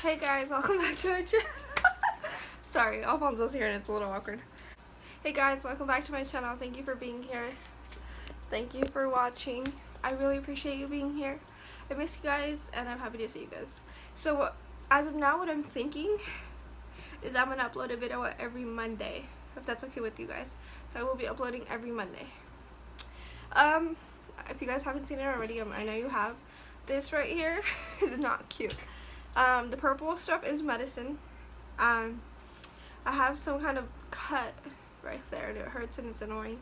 Hey guys, welcome back to my channel. Sorry, Alfonso's here and it's a little awkward. Hey guys, welcome back to my channel. Thank you for being here. Thank you for watching. I really appreciate you being here. I miss you guys and I'm happy to see you guys. So as of now, what I'm thinking is I'm going to upload a video every Monday, if that's okay with you guys. So I will be uploading every Monday. If you guys haven't seen it already, I know you have. This right here is not cute. The purple stuff is medicine. I have some kind of cut right there and it hurts and it's annoying.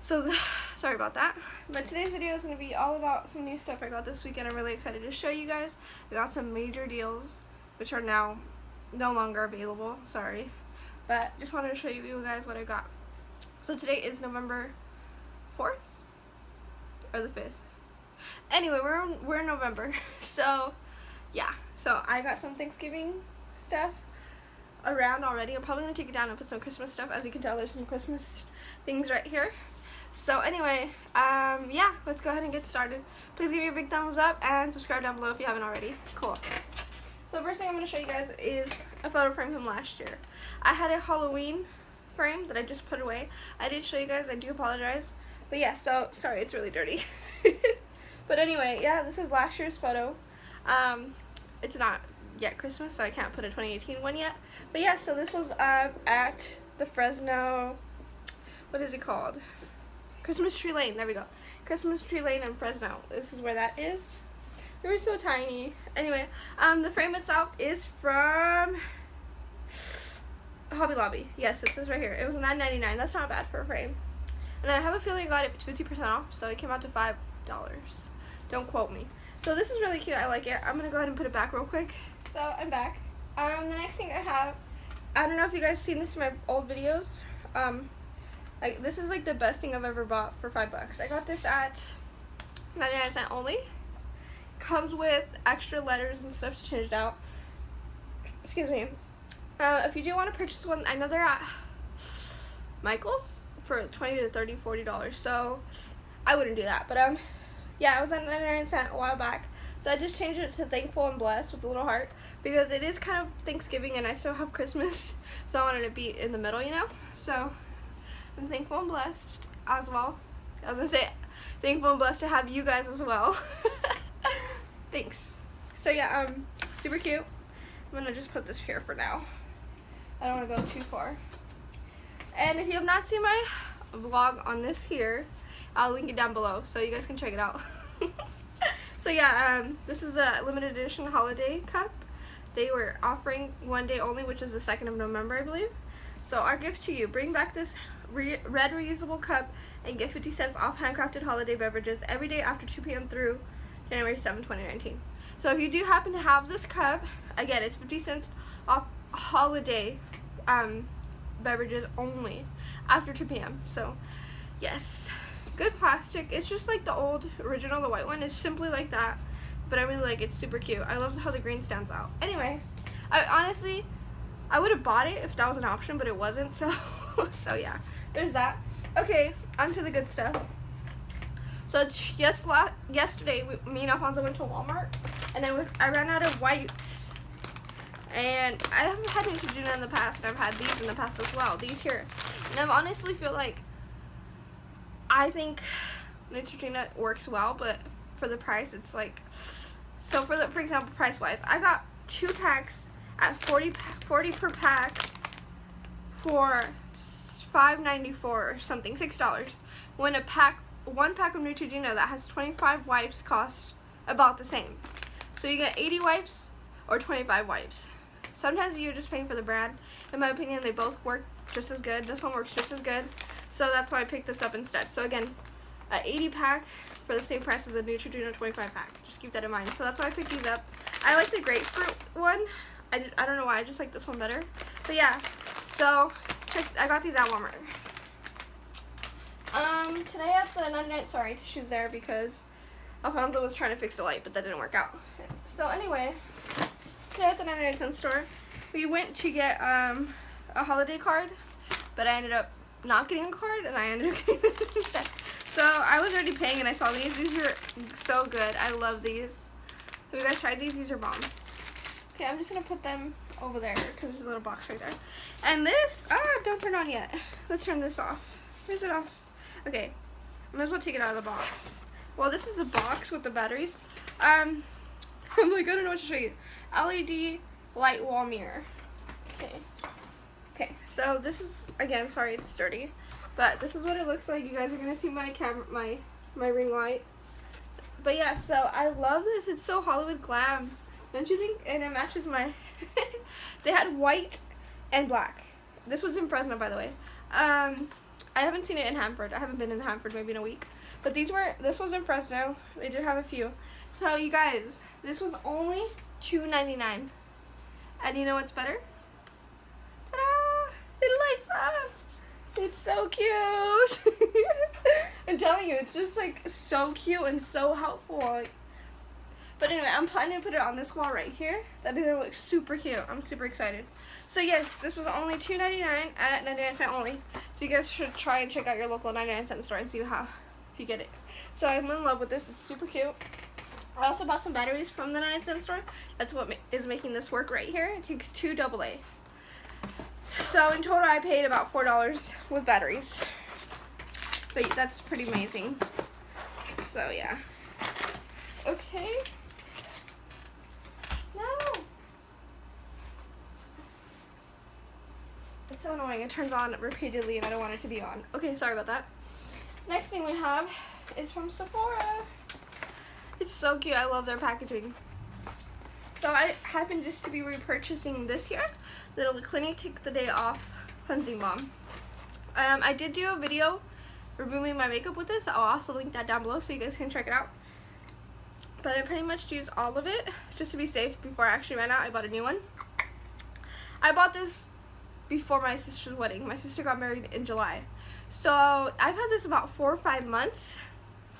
So sorry about that. But today's video is going to be all about some new stuff I got this weekend. I'm really excited to show you guys. I got some major deals which are now no longer available. Sorry. But just wanted to show you guys what I got. So today is November 4th or the 5th. Anyway, we're in November. So yeah, so I got some Thanksgiving stuff around already. I'm probably going to take it down and put some Christmas stuff. As you can tell, there's some Christmas things right here. So anyway, yeah, let's go ahead and get started. Please give me a big thumbs up and subscribe down below if you haven't already. Cool. So first thing I'm going to show you guys is a photo frame from last year. I had a Halloween frame that I just put away. I did show you guys. I do apologize. But yeah, so sorry, it's really dirty. But anyway, yeah, this is last year's photo. It's not yet Christmas, so I can't put a 2018 one yet. But yeah, so this was at the Fresno, what is it called? Christmas Tree Lane, there we go. Christmas Tree Lane in Fresno. This is where that is. They were so tiny. Anyway, the frame itself is from Hobby Lobby. Yes, it says right here. It was $9.99. That's not bad for a frame. And I have a feeling I got it 50% off, so it came out to $5. Don't quote me. So this is really cute. I like it. I'm going to go ahead and put it back real quick. So I'm back. The next thing I have, I don't know if you guys have seen this in my old videos. Like this is like the best thing I've ever bought for $5. I got this at 99¢ only. Comes with extra letters and stuff to change it out. Excuse me. If you do want to purchase one, I know they're at Michael's for $20 to $30, $40. So I wouldn't do that. But yeah, I was at 99¢ a while back. So I just changed it to Thankful and Blessed with a little heart because it is kind of Thanksgiving and I still have Christmas. So I wanted to be in the middle, you know? So I'm thankful and blessed as well. I was going to say thankful and blessed to have you guys as well. Thanks. So yeah, super cute. I'm going to just put this here for now. I don't want to go too far. And if you have not seen my vlog on this here, I'll link it down below so you guys can check it out. So yeah, this is a limited edition holiday cup. They were offering one day only, which is the 2nd of November, I believe. So our gift to you, bring back this red reusable cup and get 50 cents off handcrafted holiday beverages every day after 2 p.m. through January 7, 2019. So if you do happen to have this cup, again, it's 50 cents off holiday beverages only after 2 p.m. So yes, good plastic. It's just like the old original, the white one is simply like that, but I really like it. It's super cute. I love how the green stands out. Anyway, I would have bought it if that was an option, but it wasn't. So so yeah, there's that. Okay, on to the good stuff. So yesterday me and Alfonso went to Walmart and I ran out of wipes. And I haven't had Neutrogena in the past, and I've had these in the past as well. These here. And I honestly feel like I think Neutrogena works well, but for the price, it's like, so for example, price-wise, I got 2 packs at 40 per pack for $5.94 or something, $6. When one pack of Neutrogena that has 25 wipes costs about the same. So you get 80 wipes or 25 wipes. Sometimes you're just paying for the brand. In my opinion, they both work just as good. This one works just as good. So that's why I picked this up instead. So again, an 80 pack for the same price as a Neutrogena 25 pack. Just keep that in mind. So that's why I picked these up. I like the grapefruit one. I don't know why. I just like this one better. But yeah, so I got these at Walmart. Today at the 99 tissues there because Alfonso was trying to fix the light, but that didn't work out. So anyway, today at the 99¢ store, we went to get a holiday card, but I ended up not getting a card, and I ended up getting this instead. So I was already paying, and I saw these. These are so good. I love these. Have you guys tried these? These are bomb. Okay, I'm just gonna put them over there because there's a little box right there. And this, don't turn on yet. Let's turn this off. Where's it off? Okay, I might as well take it out of the box. Well, this is the box with the batteries. I'm like, I don't know what to show you. LED light wall mirror. Okay. Okay, so this is, again, sorry it's dirty, but this is what it looks like. You guys are gonna see my camera, my ring light. But yeah, so I love this. It's so Hollywood glam. Don't you think? And it matches my... They had white and black. This was in Fresno, by the way. I haven't seen it in Hanford. I haven't been in Hanford maybe in a week. But this was in Fresno. They did have a few. So you guys, this was only $2.99. And you know what's better? Ta-da! It lights up. It's so cute. I'm telling you, it's just like so cute and so helpful. Like, but anyway, I'm planning to put it on this wall right here. That is gonna look super cute. I'm super excited. So yes, this was only $2.99 at 99¢ only. So you guys should try and check out your local 99¢ store and see if you get it. So I'm in love with this. It's super cute. I also bought some batteries from the 99¢ store. That's what is making this work right here. It takes 2 AA. So in total, I paid about $4 with batteries. But that's pretty amazing. So yeah. Okay. No. It's so annoying. It turns on repeatedly and I don't want it to be on. Okay, sorry about that. Next thing we have is from Sephora. It's so cute. I love their packaging. So I happen just to be repurchasing this here, little Clinique Take the Day Off Cleansing Balm. I did do a video removing my makeup with this. I'll also link that down below so you guys can check it out. But I pretty much used all of it just to be safe before I actually ran out. I bought a new one. I bought this before my sister's wedding. My sister got married in July. So I've had this about 4 or 5 months.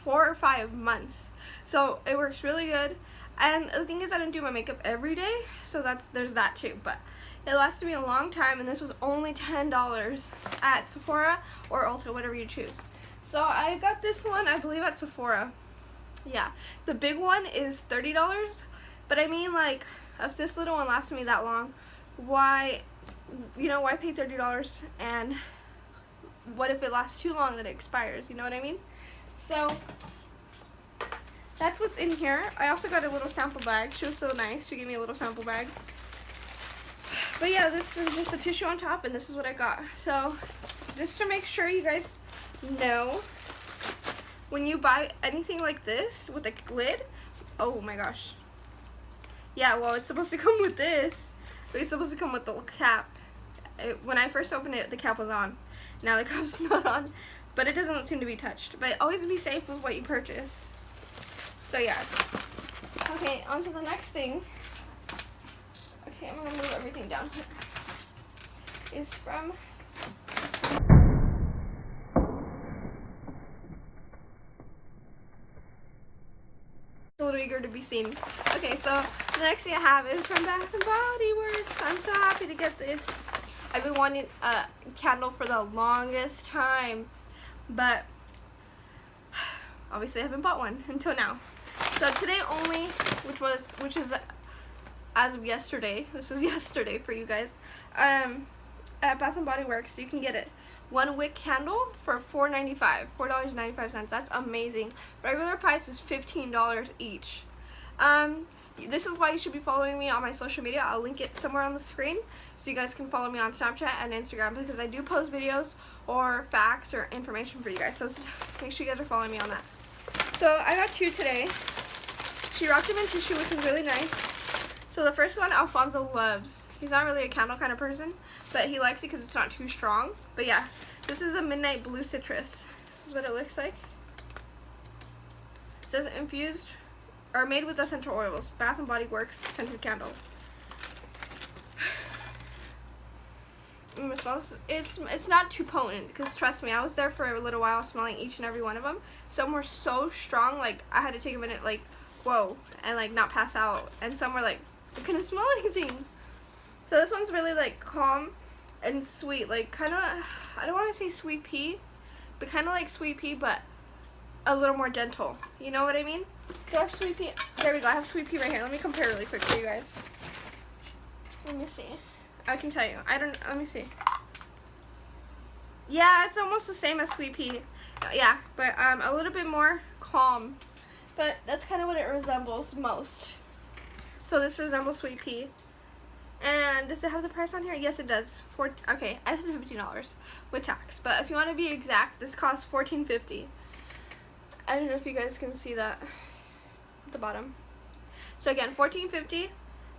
4 or 5 months. So it works really good. And the thing is, I don't do my makeup every day, so there's that too. But it lasted me a long time, and this was only $10 at Sephora or Ulta, whatever you choose. So I got this one, I believe, at Sephora. Yeah, the big one is $30. But I mean, like, if this little one lasted me that long, why pay $30? And what if it lasts too long that it expires? You know what I mean? So that's what's in here. I also got a little sample bag. She was so nice. She gave me a little sample bag. But yeah, this is just a tissue on top, and this is what I got. So just to make sure you guys know, when you buy anything like this with a lid, oh my gosh. Yeah, well, it's supposed to come with this. But it's supposed to come with the cap. When I first opened it, the cap was on. Now the cap's not on. But it doesn't seem to be touched. But always be safe with what you purchase. So yeah. Okay, on to the next thing. Okay, I'm gonna move everything down here. Is from a little eager to be seen. Okay, so the next thing I have is from Bath and Body Works. I'm so happy to get this. I've been wanting a candle for the longest time, but obviously I haven't bought one until now. So today only, which is as of yesterday, this is yesterday for you guys, at Bath and Body Works, you can get it 1 wick candle for $4.95. That's amazing. Regular price is $15 each. This is why you should be following me on my social media. I'll link it somewhere on the screen so you guys can follow me on Snapchat and Instagram, because I do post videos or facts or information for you guys. So make sure you guys are following me on that. So I got 2 today. She rocked them in tissue, which was really nice. So the first one, Alfonso loves. He's not really a candle kind of person, but he likes it because it's not too strong. But yeah, this is a Midnight Blue Citrus. This is what it looks like. It says infused or made with essential oils. Bath and Body Works scented candle. It smells, it's not too potent, because trust me, I was there for a little while smelling each and every one of them. Some were so strong, like I had to take a minute, like, whoa, and like not pass out. And some were like, I couldn't smell anything. So this one's really like calm and sweet, like kind of, I don't want to say sweet pea, but kind of like sweet pea, but a little more gentle. You know what I mean? Do I have sweet pea? There we go. I have sweet pea right here. Let me compare really quick for you guys. Let me see. I can tell you. Let me see. Yeah, it's almost the same as Sweet Pea. Yeah, but a little bit more calm. But that's kind of what it resembles most. So this resembles Sweet Pea. And does it have the price on here? Yes, it does. Okay, I said $15 with tax. But if you want to be exact, this costs $14.50. I don't know if you guys can see that at the bottom. So again, $14.50,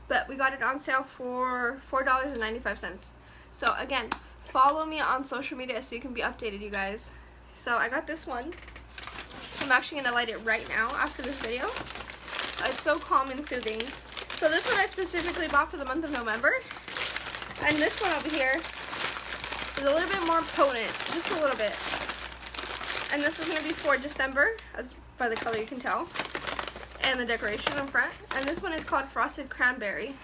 but we got it on sale for $4.95. So again, follow me on social media so you can be updated, you guys. So I got this one. I'm actually going to light it right now after this video. It's so calm and soothing. So this one I specifically bought for the month of November. And this one over here is a little bit more potent, just a little bit. And this is going to be for December, as by the color you can tell. And the decoration in front. And this one is called Frosted Cranberry.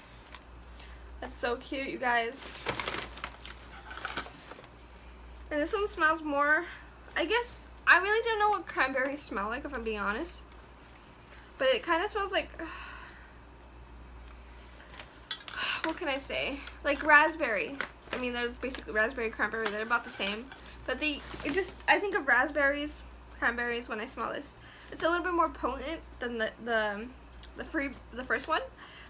That's so cute, you guys. And this one smells more, I guess, I really don't know what cranberries smell like, if I'm being honest. But it kind of smells like, what can I say? Like raspberry. I mean, they're basically raspberry, cranberry, they're about the same. But I think of raspberries, cranberries when I smell this. It's a little bit more potent than the first one.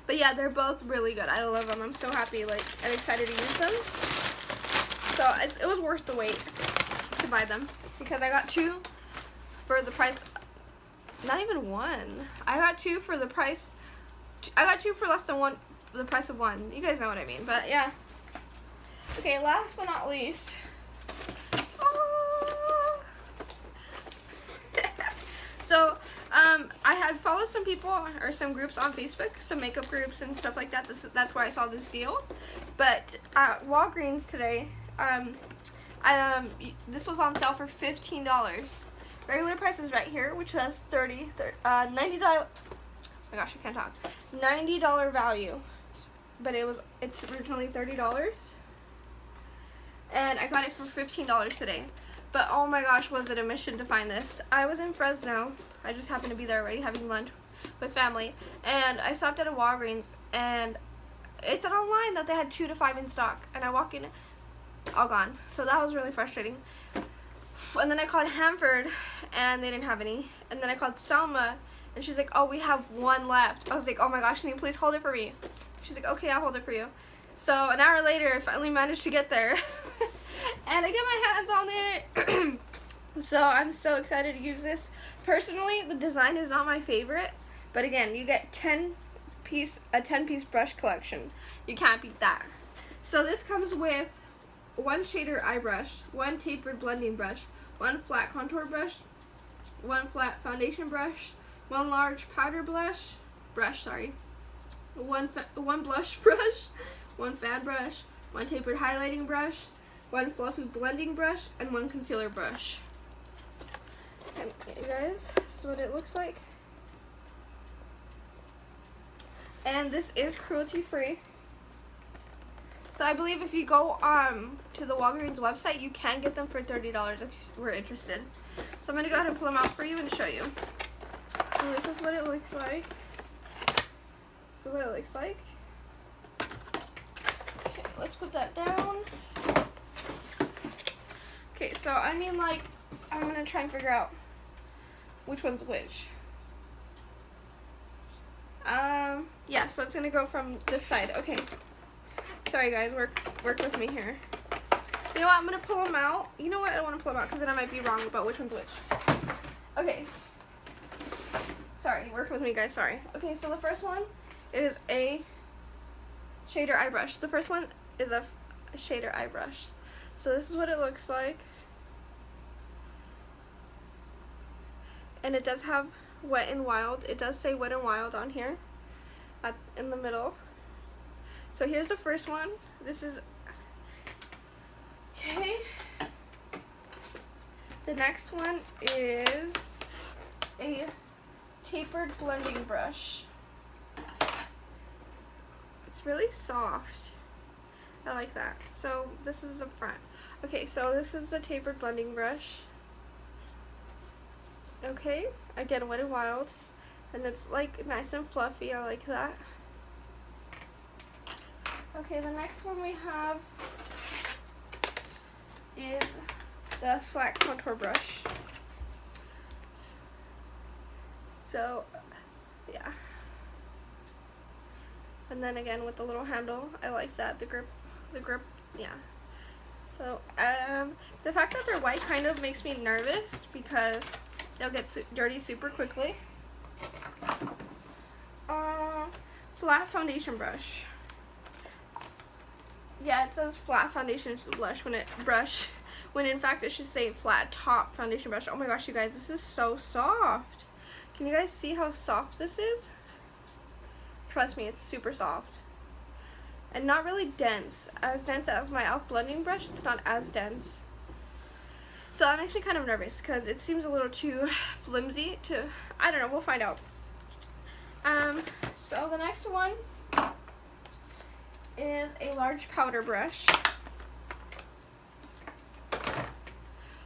But yeah, they're both really good. I love them. I'm so happy, like, and excited to use them. So it was worth the wait to buy them because I got two for the price. Not even one. I got two for the price. I got two for less than the price of one. You guys know what I mean. But yeah. Okay, last but not least. So I have followed some people or some groups on Facebook, some makeup groups and stuff like that. That's where I saw this deal. But at Walgreens today, this was on sale for $15. Regular price is right here, which has $90. Oh my gosh, I can't talk. $90 value, but it's originally $30, and I got it for $15 today. But oh my gosh, was it a mission to find this? I was in Fresno. I just happened to be there already having lunch with family, and I stopped at a Walgreens, and it's online that they had 2 to 5 in stock, and I walk in, all gone. So that was really frustrating. And then I called Hanford, and they didn't have any. And then I called Selma, and she's like, oh, we have one left. I was like, oh my gosh, can you please hold it for me? She's like, okay, I'll hold it for you. So an hour later, I finally managed to get there. And I get my hands on it. So I'm so excited to use this. Personally, the design is not my favorite. But again, you get a 10-piece brush collection. You can't beat that. So this comes with one shader eye brush, one tapered blending brush, one flat contour brush, one flat foundation brush, one large powder brush, one blush brush, one fan brush, one tapered highlighting brush, one fluffy blending brush, and one concealer brush. And you guys, this is what it looks like. And this is cruelty free. So I believe if you go to the Walgreens website, you can get them for $30 if you were interested. So I'm going to go ahead and pull them out for you and show you. So this is what it looks like. Okay, let's put that down. Okay, so I mean, like, I'm going to try and figure out which one's which. Yeah, so it's going to go from this side. Okay. Sorry guys, work with me here. You know what, I'm going to pull them out. You know what, I don't want to pull them out because then I might be wrong about which one's which. Okay. Sorry, work with me guys, sorry. Okay, so the first one is a shader eye brush. The first one is a shader eye brush. So this is what it looks like. And it does have Wet n Wild. It does say Wet n Wild on here in the middle. So here's the first one. This is, okay. The next one is a tapered blending brush. It's really soft. I like that. So this is the front. Okay, so this is the tapered blending brush. Okay, again, Wet n Wild. And it's like nice and fluffy. I like that. Okay, the next one we have is the flat contour brush. So, yeah. And then again with the little handle, I like that, the grip, yeah. So, the fact that they're white kind of makes me nervous because they'll get dirty super quickly. Flat foundation brush. Yeah, it says flat foundation blush when in fact it should say flat top foundation brush. Oh my gosh, you guys, this is so soft. Can you guys see how soft this is? Trust me, it's super soft. And not really dense. As dense as my e.l.f. blending brush, it's not as dense. So that makes me kind of nervous because it seems a little too flimsy to, I don't know, we'll find out. So the next one is a large powder brush.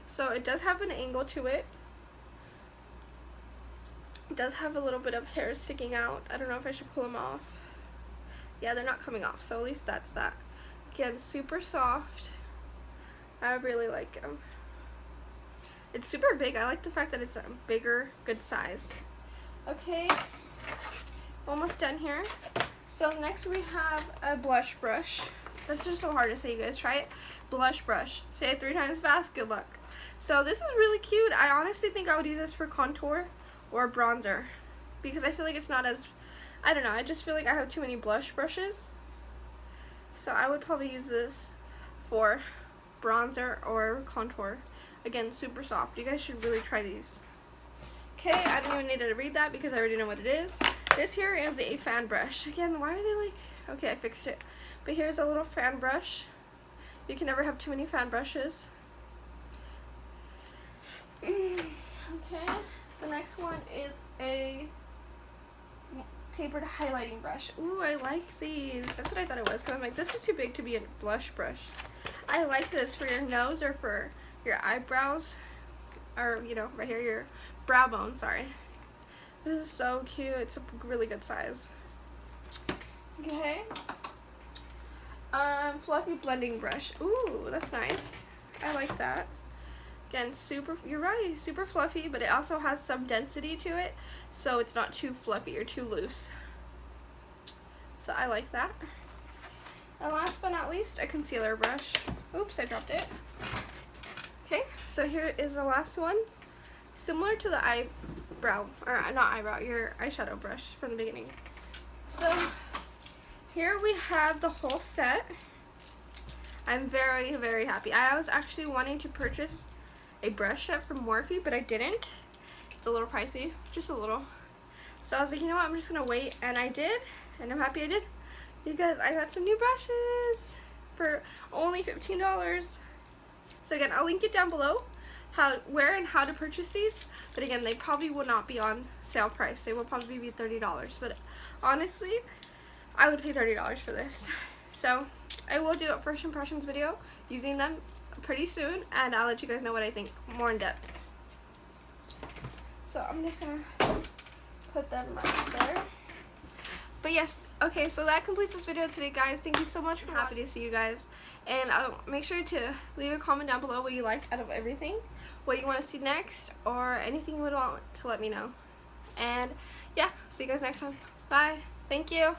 So it does have an angle to it. It does have a little bit of hair sticking out. I don't know if I should pull them off. Yeah, they're not coming off, so at least that's that. Again, super soft. I really like them. It's super big. I like the fact that it's a bigger, good size. Okay, almost done here. So next we have a blush brush. That's just so hard to say, you guys. Try it. Blush brush. Say it 3 times fast. Good luck. So this is really cute. I honestly think I would use this for contour or bronzer because I feel like it's not as, I don't know, I just feel like I have too many blush brushes. So I would probably use this for bronzer or contour. Again, super soft. You guys should really try these. Okay, I don't even need to read that because I already know what it is. This here is a fan brush. Again, why are they like, okay, I fixed it. But here's a little fan brush. You can never have too many fan brushes. Okay, the next one is a tapered highlighting brush. Ooh, I like these. That's what I thought it was, because I'm like, this is too big to be a blush brush. I like this for your nose or for your eyebrows, or, you know, right here, your brow bone, sorry. This is so cute. It's a really good size. Okay. Fluffy blending brush. Ooh, that's nice. I like that. Again, super, you're right, super fluffy, but it also has some density to it, so it's not too fluffy or too loose. So I like that. And last but not least, a concealer brush. Oops, I dropped it. Okay, so here is the last one. Similar to the eyebrow, or not eyebrow, your eyeshadow brush from the beginning. So here we have the whole set. I'm very, very happy. I was actually wanting to purchase a brush set from Morphe, but I didn't. It's a little pricey, just a little. So I was like, you know what, I'm just gonna wait, and I did, and I'm happy I did, because I got some new brushes for only $15. So again, I'll link it down below, where and how to purchase these, but again, they probably will not be on sale price. They will probably be $30, but honestly, I would pay $30 for this. So I will do a first impressions video using them pretty soon, and I'll let you guys know what I think more in depth. So I'm just gonna put them right there. But yes, okay, so that completes this video today, guys. Thank you so much for watching. Happy to see you guys, and make sure to leave a comment down below what you liked out of everything, what you want to see next, or anything you would want to let me know. And yeah, see you guys next time. Bye. Thank you.